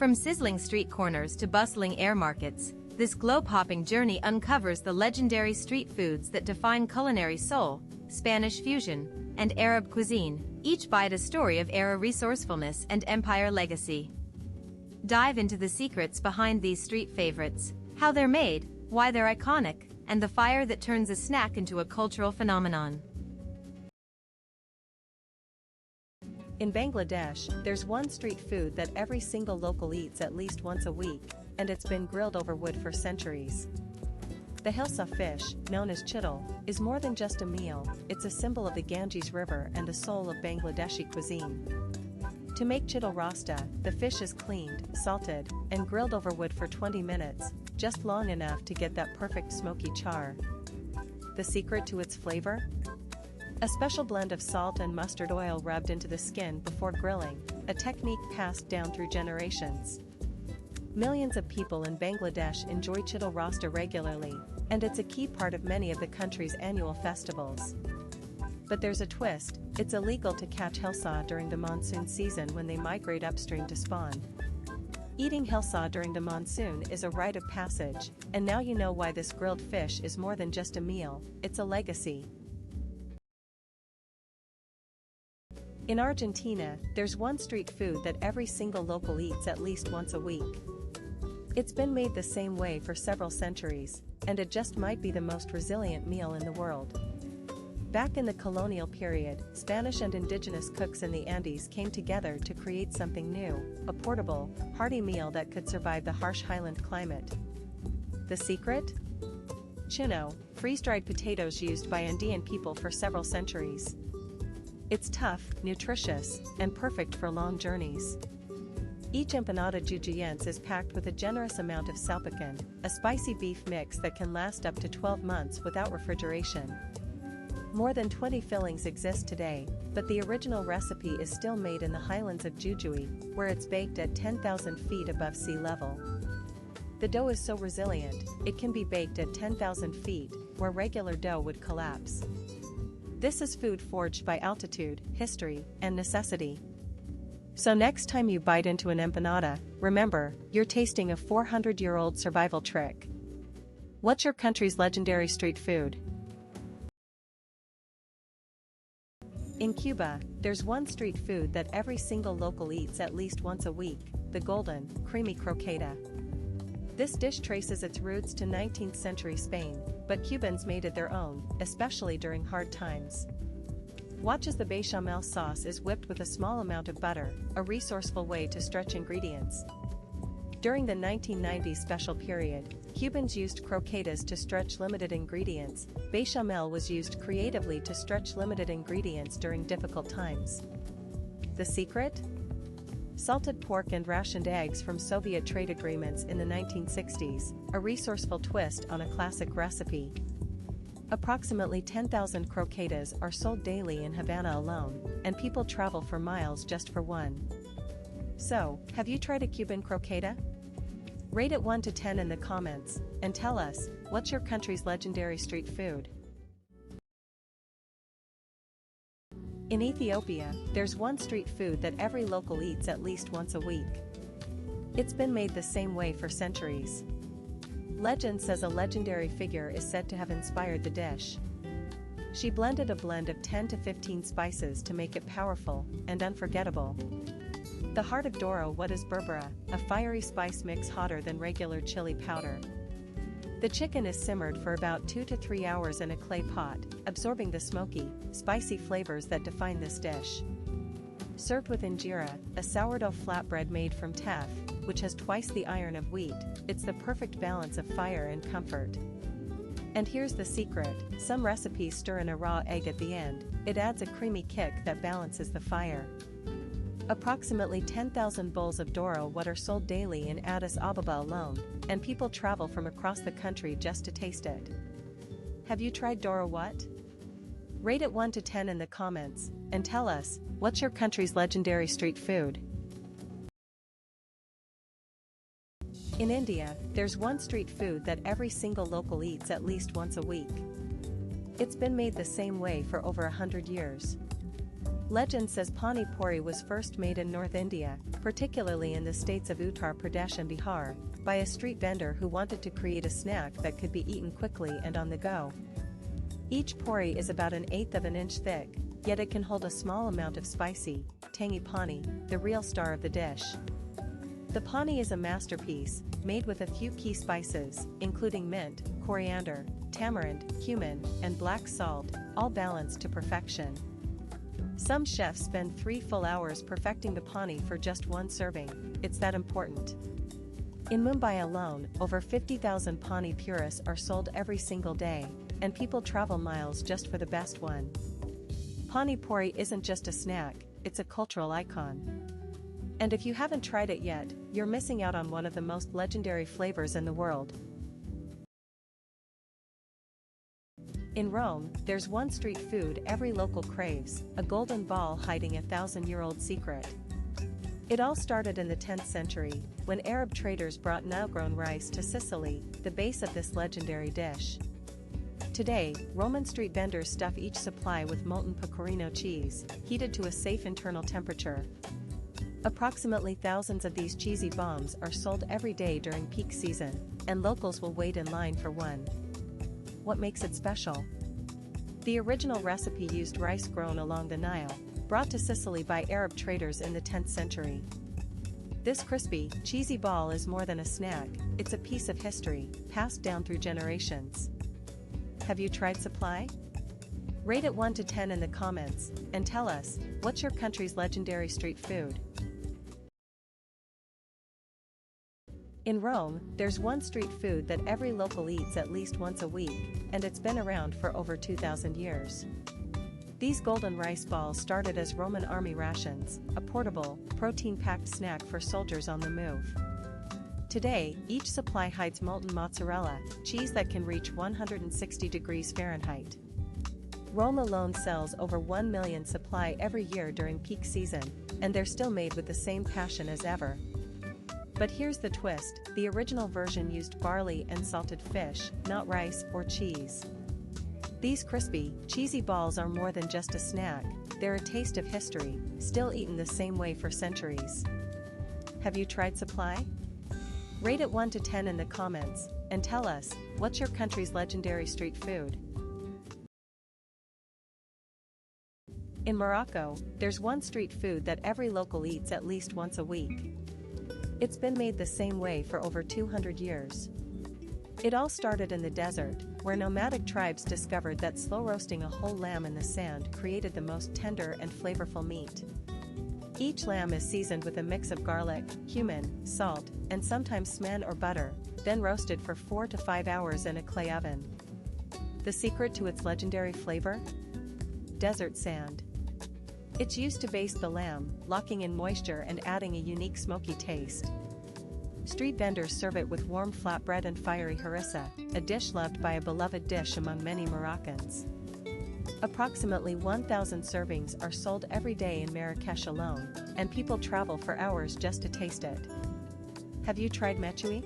From sizzling street corners to bustling air markets, this globe-hopping journey uncovers the legendary street foods that define culinary soul, Spanish fusion, and Arab cuisine, each bite a story of era resourcefulness and empire legacy. Dive into the secrets behind these street favorites, how they're made, why they're iconic, and the fire that turns a snack into a cultural phenomenon. In Bangladesh, there's one street food that every single local eats at least once a week, and it's been grilled over wood for centuries. The hilsa fish, known as chital, is more than just a meal, it's a symbol of the Ganges River and the soul of Bangladeshi cuisine. To make chital rasta, the fish is cleaned, salted, and grilled over wood for 20 minutes, just long enough to get that perfect smoky char. The secret to its flavor? A special blend of salt and mustard oil rubbed into the skin before grilling, a technique passed down through generations. Millions of people in Bangladesh enjoy chital rasta regularly, and it's a key part of many of the country's annual festivals. But there's a twist, it's illegal to catch hilsa during the monsoon season when they migrate upstream to spawn. Eating hilsa during the monsoon is a rite of passage, and now you know why this grilled fish is more than just a meal, it's a legacy. In Argentina, there's one street food that every single local eats at least once a week. It's been made the same way for several centuries, and it just might be the most resilient meal in the world. Back in the colonial period, Spanish and indigenous cooks in the Andes came together to create something new, a portable, hearty meal that could survive the harsh highland climate. The secret? Chino, freeze-dried potatoes used by Andean people for several centuries. It's tough, nutritious, and perfect for long journeys. Each empanada jujuyense is packed with a generous amount of salpicón, a spicy beef mix that can last up to 12 months without refrigeration. More than 20 fillings exist today, but the original recipe is still made in the highlands of Jujuy, where it's baked at 10,000 feet above sea level. The dough is so resilient, it can be baked at 10,000 feet, where regular dough would collapse. This is food forged by altitude, history, and necessity. So next time you bite into an empanada, remember, you're tasting a 400-year-old survival trick. What's your country's legendary street food? In Cuba, there's one street food that every single local eats at least once a week, the golden, creamy croqueta. This dish traces its roots to 19th century Spain, but Cubans made it their own, especially during hard times. Watch as the bechamel sauce is whipped with a small amount of butter, a resourceful way to stretch ingredients. During the 1990s special period, Cubans used croquetas to stretch limited ingredients. Bechamel was used creatively to stretch limited ingredients during difficult times. The secret? Salted pork and rationed eggs from Soviet trade agreements in the 1960s, a resourceful twist on a classic recipe. Approximately 10,000 croquetas are sold daily in Havana alone, and people travel for miles just for one. So, have you tried a Cuban croqueta? Rate it 1 to 10 in the comments, and tell us, what's your country's legendary street food? In Ethiopia, there's one street food that every local eats at least once a week. It's been made the same way for centuries. Legend says a legendary figure is said to have inspired the dish. She blended a blend of 10 to 15 spices to make it powerful and unforgettable. The heart of Doro what is berbera, a fiery spice mix hotter than regular chili powder. The chicken is simmered for about 2 to 3 hours in a clay pot, absorbing the smoky, spicy flavors that define this dish. Served with injera, a sourdough flatbread made from teff, which has twice the iron of wheat, it's the perfect balance of fire and comfort. And here's the secret, some recipes stir in a raw egg at the end, it adds a creamy kick that balances the fire. Approximately 10,000 bowls of Doro what are sold daily in Addis Ababa alone, and people travel from across the country just to taste it. Have you tried Doro what? Rate it 1 to 10 in the comments, and tell us, what's your country's legendary street food? In India, there's one street food that every single local eats at least once a week. It's been made the same way for over 100 years. Legend says pani puri was first made in North India, particularly in the states of Uttar Pradesh and Bihar, by a street vendor who wanted to create a snack that could be eaten quickly and on the go. Each puri is about 1/8 of an inch thick, yet it can hold a small amount of spicy, tangy pani, the real star of the dish. The pani is a masterpiece, made with a few key spices, including mint, coriander, tamarind, cumin, and black salt, all balanced to perfection. Some chefs spend 3 full hours perfecting the pani for just one serving. It's that important. In Mumbai alone, over 50,000 pani puris are sold every single day, and people travel miles just for the best one. Pani puri isn't just a snack, it's a cultural icon. And if you haven't tried it yet, you're missing out on one of the most legendary flavors in the world. In Rome, there's one street food every local craves, a golden ball hiding a 1,000-year-old secret. It all started in the 10th century, when Arab traders brought Nile-grown rice to Sicily, the base of this legendary dish. Today, Roman street vendors stuff each supply with molten pecorino cheese, heated to a safe internal temperature. Approximately thousands of these cheesy bombs are sold every day during peak season, and locals will wait in line for one. What makes it special? The original recipe used rice grown along the Nile, brought to Sicily by Arab traders in the 10th century. This crispy, cheesy ball is more than a snack, it's a piece of history, passed down through generations. Have you tried supply? Rate it 1 to 10 in the comments, and tell us, what's your country's legendary street food? In Rome, there's one street food that every local eats at least once a week, and it's been around for over 2,000 years. These golden rice balls started as Roman army rations, a portable, protein-packed snack for soldiers on the move. Today, each supply hides molten mozzarella, cheese that can reach 160 degrees Fahrenheit. Rome alone sells over 1 million supply every year during peak season, and they're still made with the same passion as ever. But here's the twist, the original version used barley and salted fish, not rice or cheese. These crispy, cheesy balls are more than just a snack, they're a taste of history, still eaten the same way for centuries. Have you tried supply? Rate it 1 to 10 in the comments, and tell us, what's your country's legendary street food? In Morocco, there's one street food that every local eats at least once a week. It's been made the same way for over 200 years. It all started in the desert, where nomadic tribes discovered that slow roasting a whole lamb in the sand created the most tender and flavorful meat. Each lamb is seasoned with a mix of garlic, cumin, salt, and sometimes sman or butter, then roasted for 4 to 5 hours in a clay oven. The secret to its legendary flavor? Desert sand. It's used to baste the lamb, locking in moisture and adding a unique smoky taste. Street vendors serve it with warm flatbread and fiery harissa, a dish loved by a beloved dish among many Moroccans. Approximately 1,000 servings are sold every day in Marrakesh alone, and people travel for hours just to taste it. Have you tried mechoui?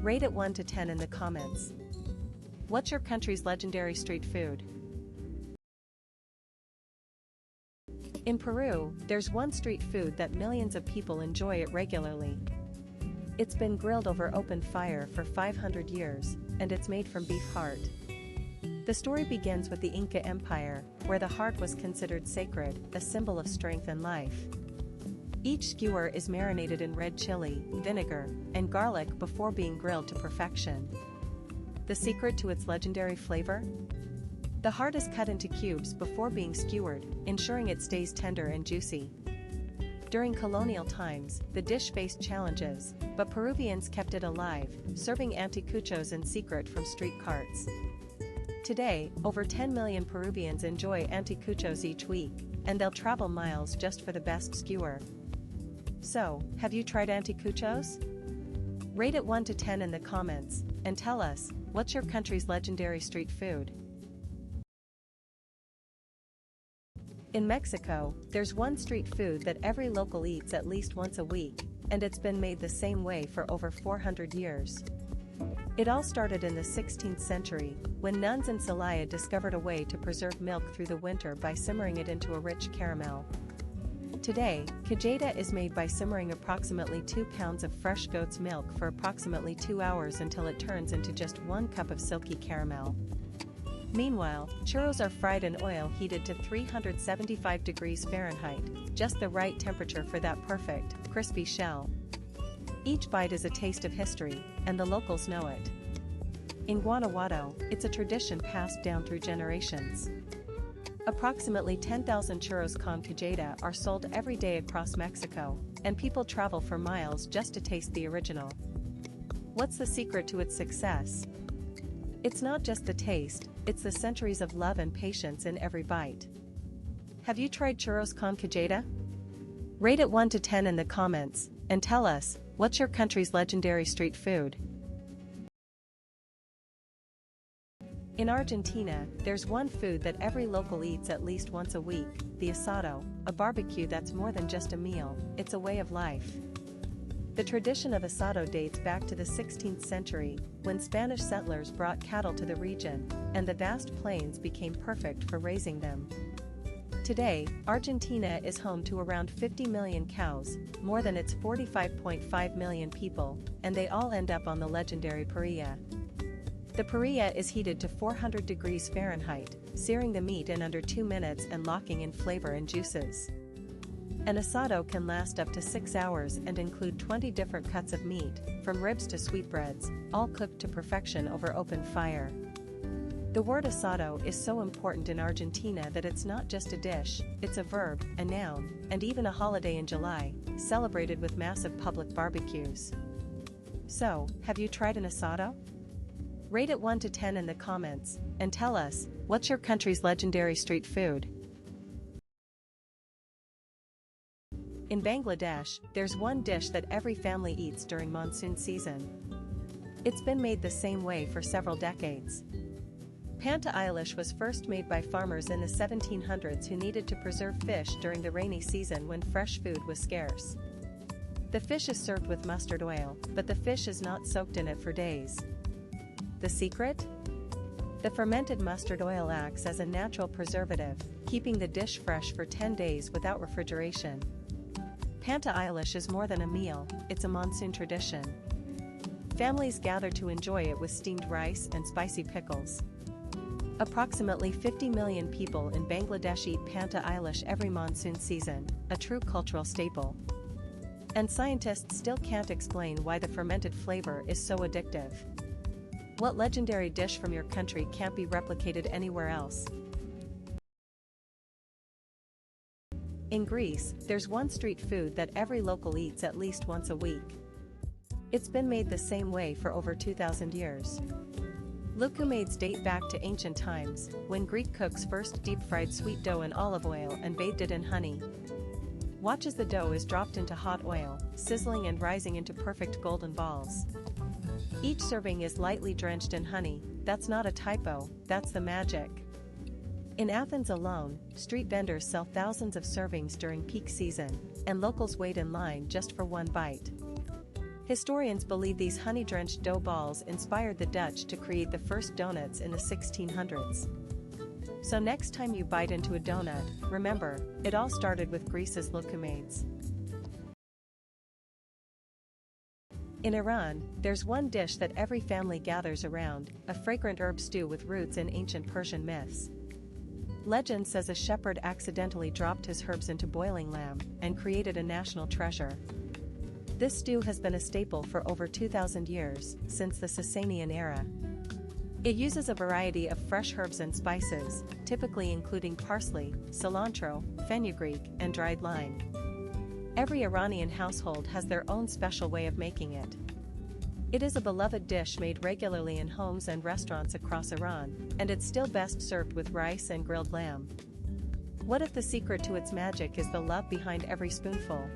Rate it 1 to 10 in the comments. What's your country's legendary street food? In Peru, there's one street food that millions of people enjoy it regularly. It's been grilled over open fire for 500 years, and it's made from beef heart. The story begins with the Inca Empire, where the heart was considered sacred, a symbol of strength and life. Each skewer is marinated in red chili, vinegar, and garlic before being grilled to perfection. The secret to its legendary flavor? The heart is cut into cubes before being skewered, ensuring it stays tender and juicy. During colonial times, the dish faced challenges, but Peruvians kept it alive, serving anticuchos in secret from street carts. Today, over 10 million Peruvians enjoy anticuchos each week, and they'll travel miles just for the best skewer. So, have you tried anticuchos? Rate it 1 to 10 in the comments, and tell us, what's your country's legendary street food? In Mexico, there's one street food that every local eats at least once a week, and it's been made the same way for over 400 years. It all started in the 16th century, when nuns in Celaya discovered a way to preserve milk through the winter by simmering it into a rich caramel. Today, kajeta is made by simmering approximately 2 pounds of fresh goat's milk for approximately 2 hours until it turns into just 1 cup of silky caramel. Meanwhile, churros are fried in oil heated to 375 degrees Fahrenheit, just the right temperature for that perfect, crispy shell. Each bite is a taste of history, and the locals know it. In Guanajuato, it's a tradition passed down through generations. Approximately 10,000 churros con cajeta are sold every day across Mexico, and people travel for miles just to taste the original. What's the secret to its success? It's not just the taste, it's the centuries of love and patience in every bite. Have you tried churros con cajeta? Rate it 1 to 10 in the comments, and tell us, what's your country's legendary street food? In Argentina, there's one food that every local eats at least once a week, the asado, a barbecue that's more than just a meal, it's a way of life. The tradition of asado dates back to the 16th century, when Spanish settlers brought cattle to the region, and the vast plains became perfect for raising them. Today, Argentina is home to around 50 million cows, more than its 45.5 million people, and they all end up on the legendary parrilla. The parrilla is heated to 400 degrees Fahrenheit, searing the meat in under 2 minutes and locking in flavor and juices. An asado can last up to 6 hours and include 20 different cuts of meat, from ribs to sweetbreads, all cooked to perfection over open fire. The word asado is so important in Argentina that it's not just a dish, it's a verb, a noun, and even a holiday in July, celebrated with massive public barbecues. So, have you tried an asado? Rate it 1 to 10 in the comments, and tell us, what's your country's legendary street food? In Bangladesh, there's one dish that every family eats during monsoon season. It's been made the same way for several decades. Panta Eilish was first made by farmers in the 1700s who needed to preserve fish during the rainy season when fresh food was scarce. The fish is served with mustard oil, but the fish is not soaked in it for days. The secret? The fermented mustard oil acts as a natural preservative, keeping the dish fresh for 10 days without refrigeration. Panta Eilish is more than a meal, it's a monsoon tradition. Families gather to enjoy it with steamed rice and spicy pickles. Approximately 50 million people in Bangladesh eat Panta Eilish every monsoon season, a true cultural staple. And scientists still can't explain why the fermented flavor is so addictive. What legendary dish from your country can't be replicated anywhere else? In Greece, there's one street food that every local eats at least once a week. It's been made the same way for over 2,000 years. Loukoumades date back to ancient times, when Greek cooks first deep-fried sweet dough in olive oil and bathed it in honey. Watch as the dough is dropped into hot oil, sizzling and rising into perfect golden balls. Each serving is lightly drenched in honey. That's not a typo, that's the magic. In Athens alone, street vendors sell thousands of servings during peak season, and locals wait in line just for one bite. Historians believe these honey-drenched dough balls inspired the Dutch to create the first donuts in the 1600s. So next time you bite into a donut, remember, it all started with Greece's Loukoumades. In Iran, there's one dish that every family gathers around, a fragrant herb stew with roots in ancient Persian myths. Legend says a shepherd accidentally dropped his herbs into boiling lamb and created a national treasure. This stew has been a staple for over 2,000 years, since the Sasanian era. It uses a variety of fresh herbs and spices, typically including parsley, cilantro, fenugreek, and dried lime. Every Iranian household has their own special way of making it. It is a beloved dish made regularly in homes and restaurants across Iran, and it's still best served with rice and grilled lamb. What if the secret to its magic is the love behind every spoonful?